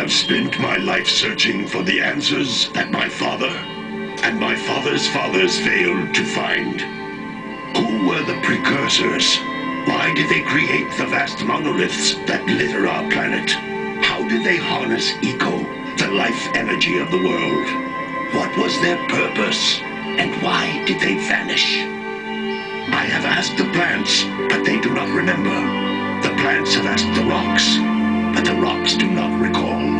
have spent my life searching for the answers that my father and my father's fathers failed to find. Who were the precursors? Why did they create the vast monoliths that litter our planet? How did they harness eco, the life energy of the world? What was their purpose? And why did they vanish? I have asked the plants, but they do not remember. The plants have asked the rocks, but the rocks do not recall.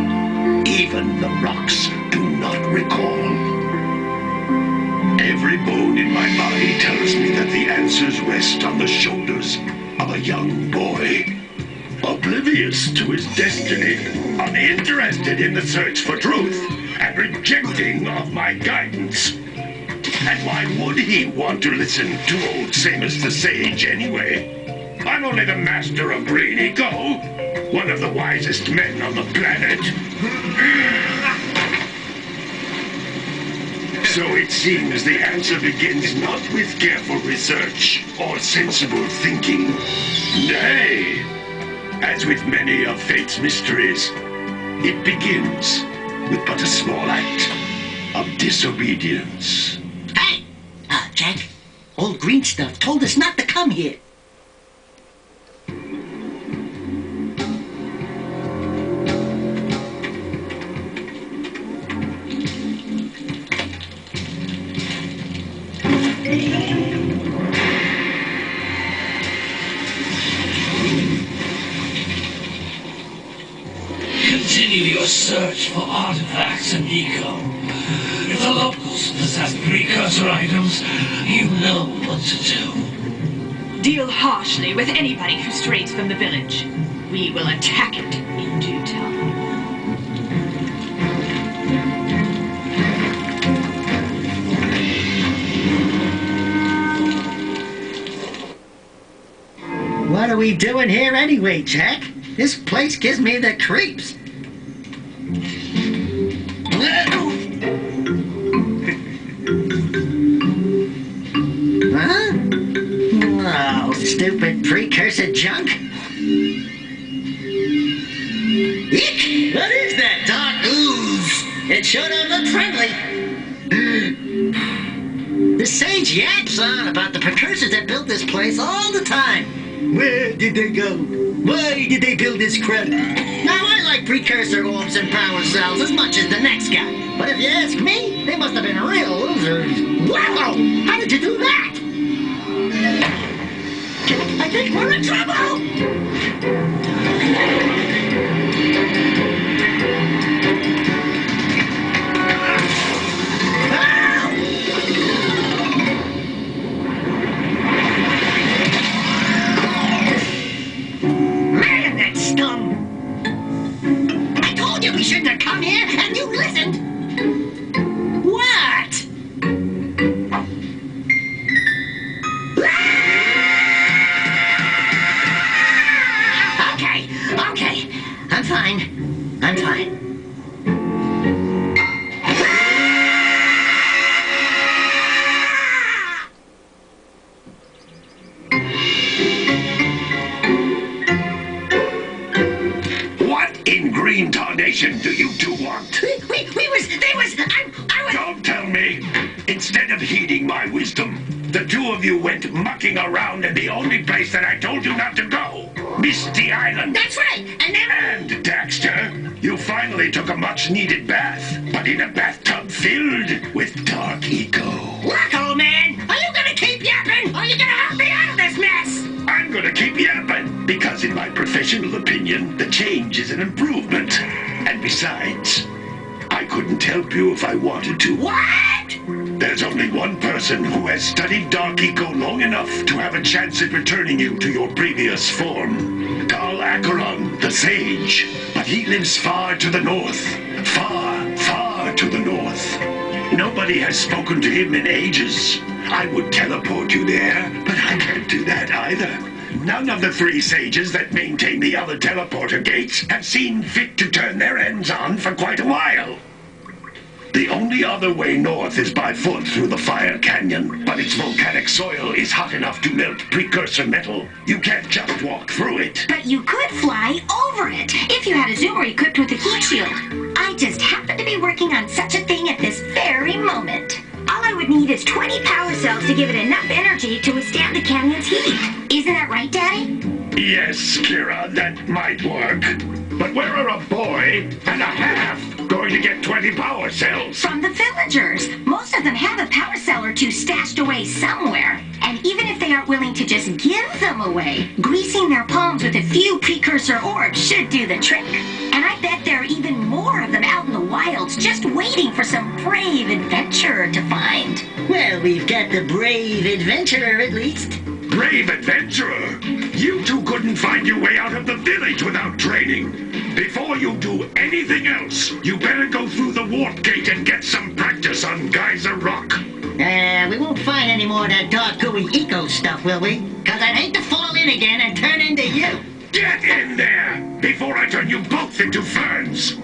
Even the rocks do not recall. Every bone in my body tells me that the answers rest on the shoulders of a young boy, oblivious to his destiny, uninterested in the search for truth, and rejecting of my guidance. And why would he want to listen to old Samus the Sage anyway? I'm only the master of green eco, one of the wisest men on the planet. So it seems the answer begins not with careful research or sensible thinking. Nay, as with many of fate's mysteries, it begins with but a small act of disobedience. Hey! Jak, old green stuff told us not to come here. Continue your search for artifacts and eco. If the locals possess precursor items, you know what to do. Deal harshly with anybody who strays from the village. We will attack it in due time. What are we doing here anyway, Jak? This place gives me the creeps. Huh? Oh, stupid precursor junk. Eek! What is that dark ooze? It sure don't look friendly. The sage yaps on about the precursors that built this place all the time. Where did they go? Why did they build this crap? Now, I like precursor orbs and power cells as much as the next guy. But if you ask me, they must have been real losers. Wow! How did you do that? I think we're in trouble! Man, that's scum! I told you we shouldn't have come here, and you listened! What? Okay. I'm fine. What in green tarnation do you two want? I was... Don't tell me. Instead of heeding my wisdom, the two of you went mucking around in the only place that I told you not to go. Misty Island. That's right, and then... And, Daxter, you finally took a much-needed bath, but in a bathtub filled with dark eco. Look, old man, are you gonna keep yapping, or are you gonna help me out of this mess? I'm gonna keep yapping, because in my professional opinion, the change is an improvement. And besides, I couldn't help you if I wanted to. What? There's only one person who has studied dark eco long enough to have a chance at returning you to your previous form. Carl Acheron, the Sage. But he lives far to the north. Far to the north. Nobody has spoken to him in ages. I would teleport you there, but I can't do that either. None of the three sages that maintain the other teleporter gates have seen fit to turn their ends on for quite a while. The only other way north is by foot through the Fire Canyon, but its volcanic soil is hot enough to melt precursor metal. You can't just walk through it. But you could fly over it if you had a zoomer equipped with a heat shield. I just happen to be working on such a thing at this very moment. All I would need is 20 power cells to give it enough energy to withstand the canyon's heat. Isn't that right, Daddy? Yes, Kira, that might work. But where are a boy and a half going to get 20 power cells? From the villagers. Most of them have a power cell or two stashed away somewhere. And even if they aren't willing to just give them away, greasing their palms with a few precursor orbs should do the trick. And I bet there are even more of them out in the wilds just waiting for some brave adventurer to find. Well, we've got the brave adventurer at least. Brave adventurer! You two couldn't find your way out of the village without training. Before you do anything else, you better go through the warp gate and get some practice on Geyser Rock. We won't find any more of that dark gooey eco stuff, will we? Cause I'd hate to fall in again and turn into you. Get in there before I turn you both into ferns.